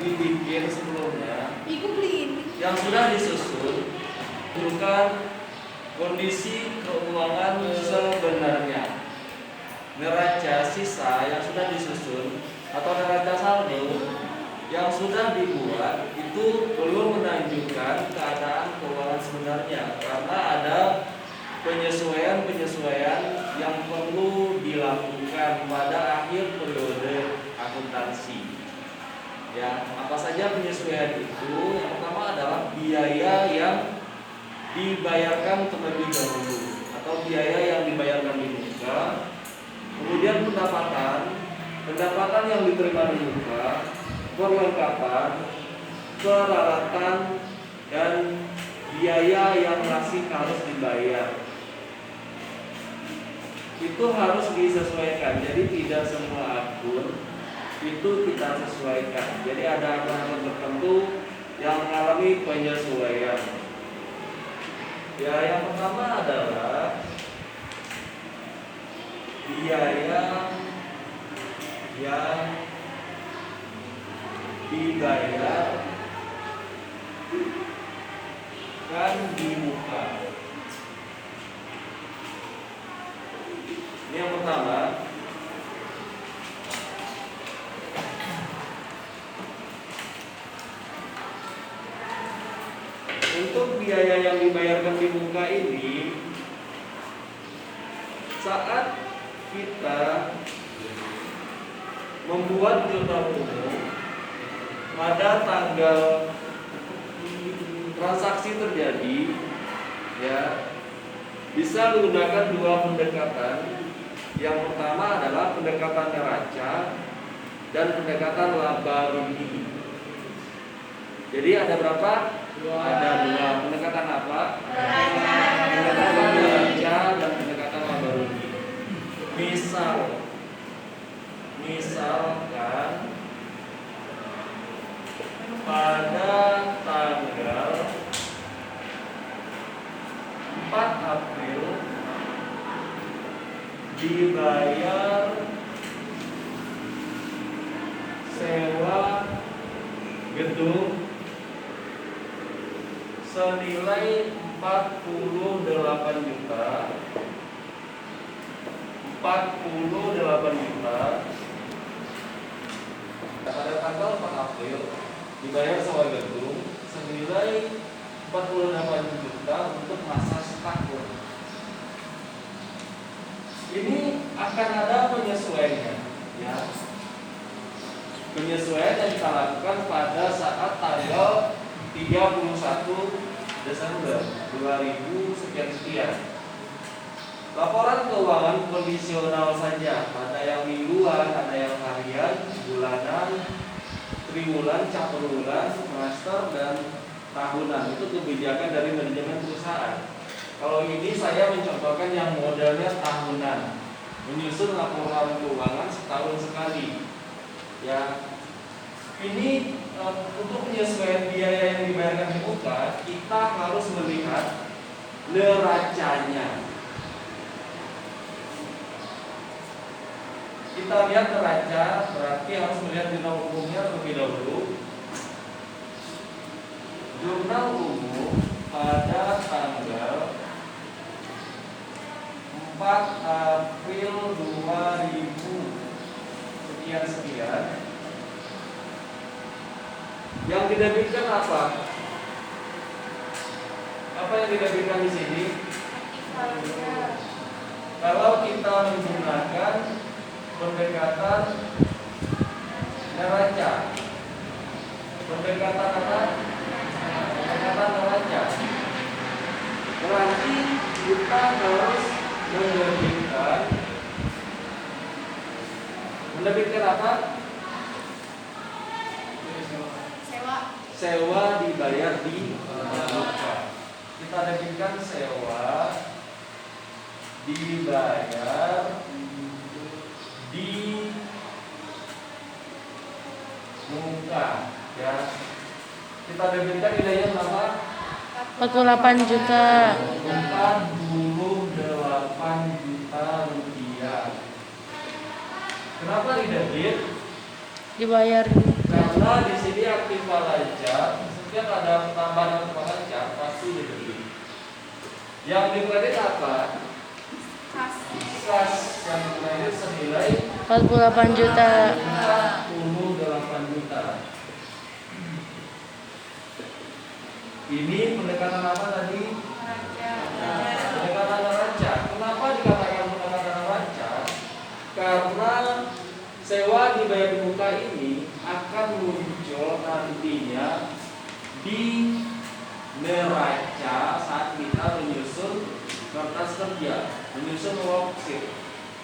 dibikin sebelumnya Ibu beliin. yang sudah disusun bukan kondisi keuangan sebenarnya. Neraca sisa yang sudah disusun atau neraca saldo yang sudah dibuat itu belum menunjukkan keadaan keuangan sebenarnya karena ada penyesuaian yang perlu dilakukan pada akhir periode akuntansi. Ya, apa saja penyesuaian itu? Yang pertama adalah biaya yang dibayarkan terlebih dahulu atau biaya yang dibayarkan di muka, kemudian pendapatan yang diterima di muka, perlengkapan, peralatan, dan biaya yang masih harus dibayar. Itu harus disesuaikan. Jadi tidak semua akun itu kita sesuaikan. Jadi ada akun tertentu yang mengalami penyesuaian. Ya, yang pertama adalah biaya yang dibayar kan di muka. Ini yang pertama. Untuk biaya yang dibayarkan di muka ini, saat kita membuat jurnal umum pada tanggal transaksi terjadi, ya bisa menggunakan dua pendekatan. Yang pertama adalah pendekatan neraca dan pendekatan laba rugi. Jadi ada berapa? Ada dua pendekatan apa? Pendekatan neraca dan pendekatan laba rugi. Misalkan pada tanggal 4 April dibayar sewa gedung senilai 48 juta. Pada tanggal 4 April dibayar sewa gedung senilai 48 juta untuk masa setahun. Ini akan ada penyesuaiannya, ya. Penyesuaian yang kita lakukan pada saat tanggal 31 Desember 2000 sekian. Laporan keuangan kondisional saja, ada yang mingguan, ada yang harian, bulanan, triwulan, caturwulan, semester, dan tahunan. Itu kebijakan dari manajemen perusahaan. Kalau ini saya mencontohkan yang modelnya tahunan, menyusun laporan keuangan setahun sekali. Ya, ini untuk penyesuaian biaya yang dibayarkan di muka, kita harus melihat neracanya. Kita lihat neraca, berarti harus melihat jurnal umumnya terlebih dahulu. Jurnal umum pada tanggal 4 April 2000 sekian. Yang didebitkan apa? Apa yang didebitkan di sini? Kalau kita menggunakan pendekatan neraca, pendekatan apa? Pendekatan neraca. Berarti kita harus mendebitkan apa? Sewa dibayar di muka. Kita debitkan sewa dibayar di muka, ya. Kita debitkan nilainya berapa? 48 juta. 48 juta rupiah. Kenapa didebit? Dibayar. Karena di sini aktiva lancar, setiap ada tambahan aktiva lancar pasti dibeli. Yang dikredit apa? Kas yang dikredit senilai 48 juta. 48 juta. Ini pendekatan apa tadi? Pendekatan neraca. Kenapa dikatakan pendekatan neraca? Karena sewa dibayar di muka ini akan muncul nantinya di neraca saat kita menyusun kertas kerja, menyusun worksheet,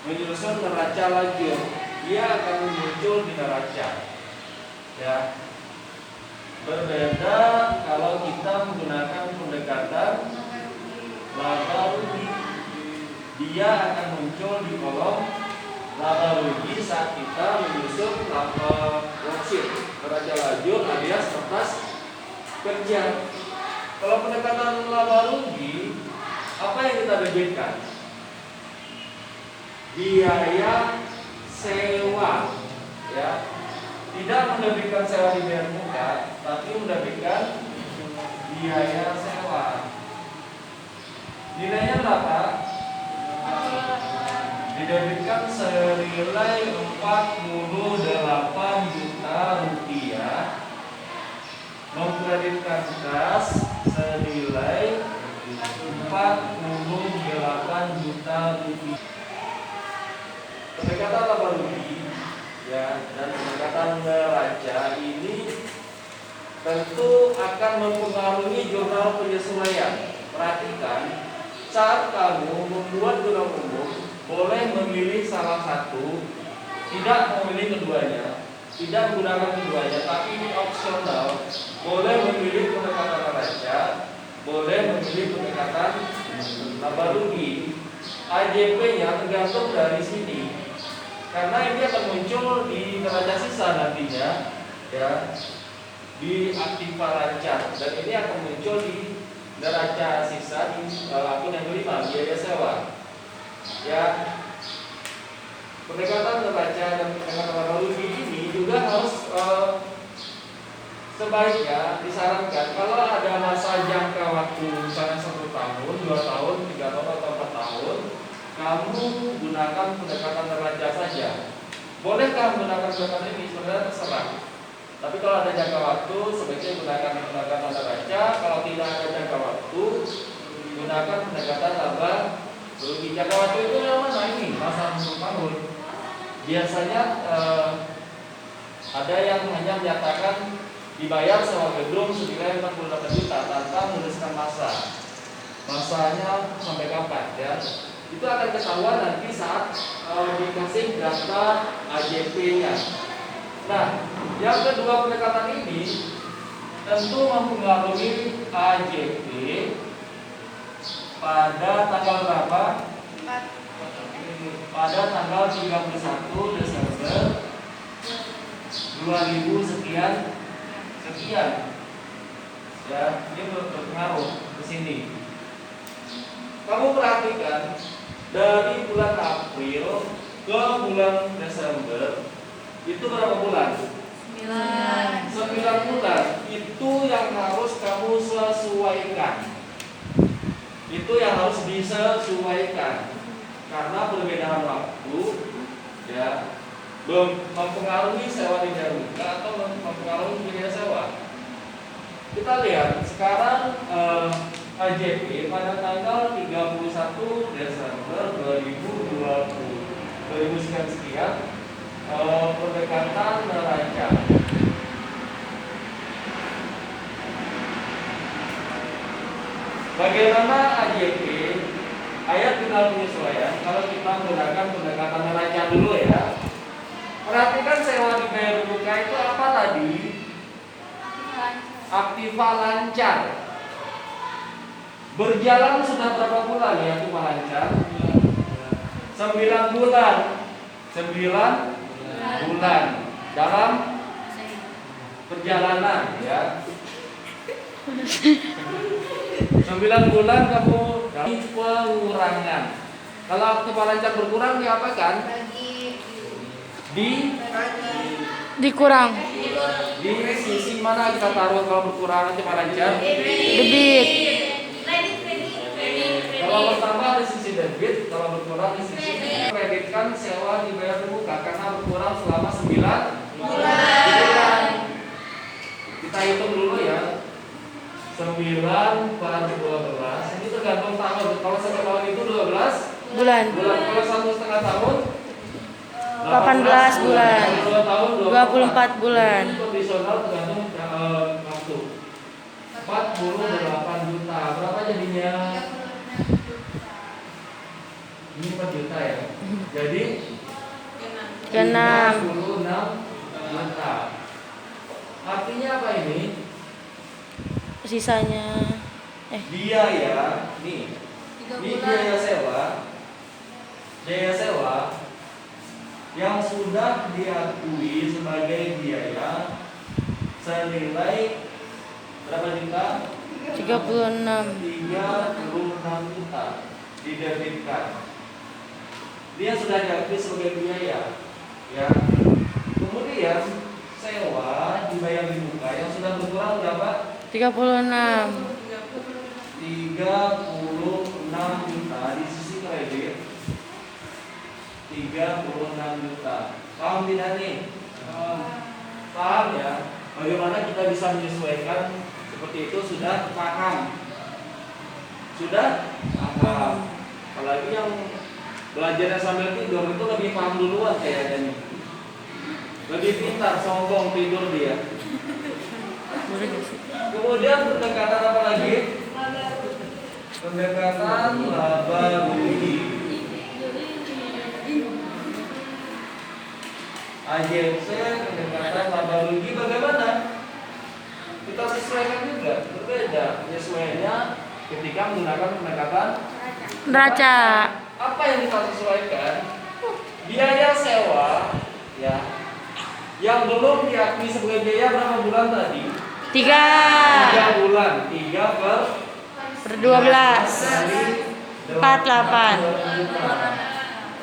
menyusun neraca lajur. Dia akan muncul di neraca. Ya. Berbeda kalau kita menggunakan pendekatan laba rugi. Dia akan muncul di kolom laba rugi saat kita menyusun worksheet, neraca lajur alias kertas kerja. Kalau pendekatan laba rugi, apa yang kita debitkan? Biaya sewa, ya. Tidak mendebitkan sewa di biaya muka, tapi mendebitkan biaya sewa. Nilainya berapa? Didebitkan senilai 48 juta rupiah, mengkreditkan kas senilai 48 juta rupiah. Pendekatan laba rugi, ya, dan pendekatan neraca ini tentu akan mempengaruhi jurnal penyesuaian. Perhatikan, saat kamu membuat jurnal umum, boleh memilih salah satu, tidak memilih keduanya, tidak menggunakan keduanya, tapi ini opsional. Boleh memilih pendekatan neraca, boleh memilih pendekatan laba rugi. AJP-nya tergantung dari sini. Karena ini akan muncul di neraca sisa nantinya, ya, di aktiva lancar, dan ini akan muncul di neraca sisa di akun yang kelima, biaya sewa. Ya, pendekatan neraca dan pendekatan laba rugi ini juga harus sebaiknya disarankan kalau ada masa jangka waktu misalnya 1 tahun, 2 tahun, 3 tahun atau 4 tahun, kamu gunakan pendekatan neraca saja. Bolehkah menggunakan pendekatan ini? Sebenarnya terserah. Tapi kalau ada jangka waktu, sebaiknya gunakan pendekatan neraca. Kalau tidak ada jangka waktu, gunakan pendekatan laba rugi. Jangka waktu itu yang mana ini? Masa 10 tahun. Biasanya ada yang hanya menyatakan dibayar sewa gedung senilai 48 juta tanpa menuliskan masa. Masanya sampai kapan, ya? Itu akan ketahuan nanti saat dikasih data AJP-nya. Nah, yang kedua pendekatan ini tentu mempengaruhi AJP pada tanggal berapa? Pada tanggal 31 Desember 2000 sekian. Ya, ini berpengaruh ke sini. Kamu perhatikan dari bulan April ke bulan Desember itu berapa bulan? 9 bulan. Itu yang harus kamu sesuaikan. Itu yang harus disesuaikan. Karena perbedaan waktu, ya, mempengaruhi sewa di biaya muka atau mempengaruhi biaya sewa. Kita lihat sekarang AJP pada tanggal 31 Desember 2020 sekian pendekatan neraca. Bagaimana AJP? Ayat jurnal penyesuaian kalau kita menggunakan pendekatan neraca dulu, ya. Perhatikan sewa dibayar muka itu apa tadi? Aktiva lancar. Berjalan sudah berapa bulan ya aktiva lancar? 9 bulan. 9 bulan dalam perjalanan, ya. 9 bulan kamu dari pengurangan. Kalau aktiva lancar berkurang diapakan? Dikurang. Di sisi mana kita taruh kalau berkurang nanti lancar? Debit. Kalau bertambah di sisi debit, kalau berkurang di sisi kreditkan sewa dibayar di muka karena berkurang selama 9 bulan. Kita hitung dulu ya. 9 per 12 ini tergantung tahun. Kalau 1 tahun itu 12 Bulan. Kalau 1,5 tahun 18 bulan. 2 tahun 24 bulan. Ini kondisional tergantung waktu. 48 juta. Berapa jadinya? Ini 4 juta ya. Jadi 36 juta. Artinya apa ini? Sisanya Biaya nih. Ini biaya sewa. Biaya sewa yang sudah diakui sebagai biaya senilai berapa juta? 36. 36 juta didebitkan. Dia sudah diakui sebagai biaya, ya. Kemudian sewa dibayar di muka yang sudah berkurang berapa? 36. 36 juta di sisi kredit. 36 juta. Paham tidak nih? Paham ya? Bagaimana kita bisa menyesuaikan seperti itu sudah paham? Sudah paham. Apalagi yang belajarnya sambil tidur itu lebih paham duluan kayaknya nih. Lebih pintar, sombong tidur dia. Kemudian pendekatan apa lagi? Pendekatan laba rugi. AJC pendekatan laba rugi bagaimana? Kita sesuaikan juga, berbeda. Penyesuaiannya ketika menggunakan pendekatan Neraca. Apa yang kita sesuaikan? Biaya sewa, ya, yang belum diakui sebagai biaya berapa bulan tadi? 3 bulan. 3 per 12. 48.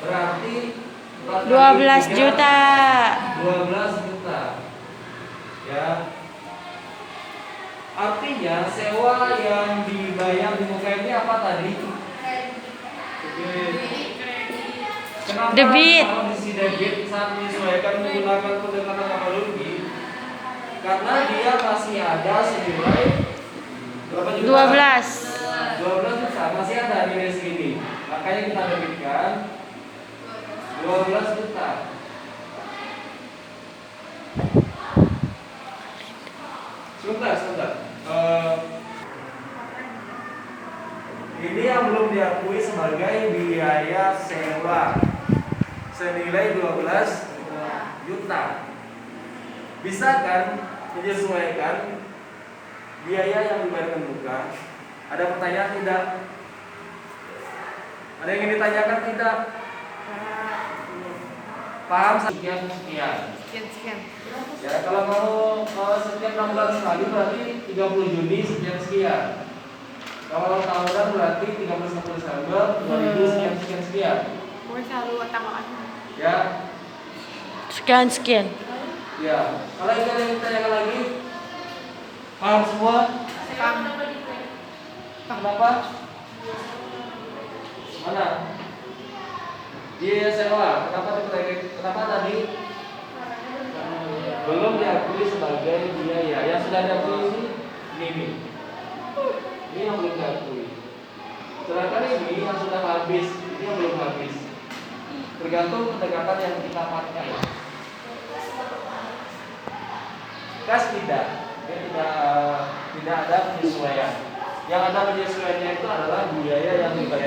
Berarti 12 juta. 12 juta. Ya. Artinya sewa yang dibayar di muka ini apa tadi? Kenapa Debit. kalau di debit saat menyesuaikan menggunakan pendekatan laba rugi? Karena dia masih ada senilai berapa juta? 12. 12 juta masih ada nilai segini. Makanya kita debitkan 12 juta. Sebentar. Ini yang belum diakui sebagai biaya sewa senilai 12 juta. Bisa kan menyesuaikan biaya yang dibayarkan muka? Ada pertanyaan tidak? Ada yang ingin ditanyakan tidak? Paham? Sekian. Ya, kalau mau setiap 6 bulan sekali berarti 30 Juni sekian. Kalau tahunan berarti 31 Desember 2000 sekian. Ya. Sekian. Ya. Kalau ada yang ditanyakan lagi? Paham semua? Kenapa? Mana? Biaya sewa. Kenapa tadi? Belum diakui sebagai biaya. Yang sudah diakui ini. Ini yang belum diakui. Sedangkan ini yang sudah habis, ini yang belum habis. Tergantung pendekatan yang kita pakai. Kas tidak, dia tidak ada penyesuaian. Yang ada penyesuaiannya itu adalah biaya yang dibayar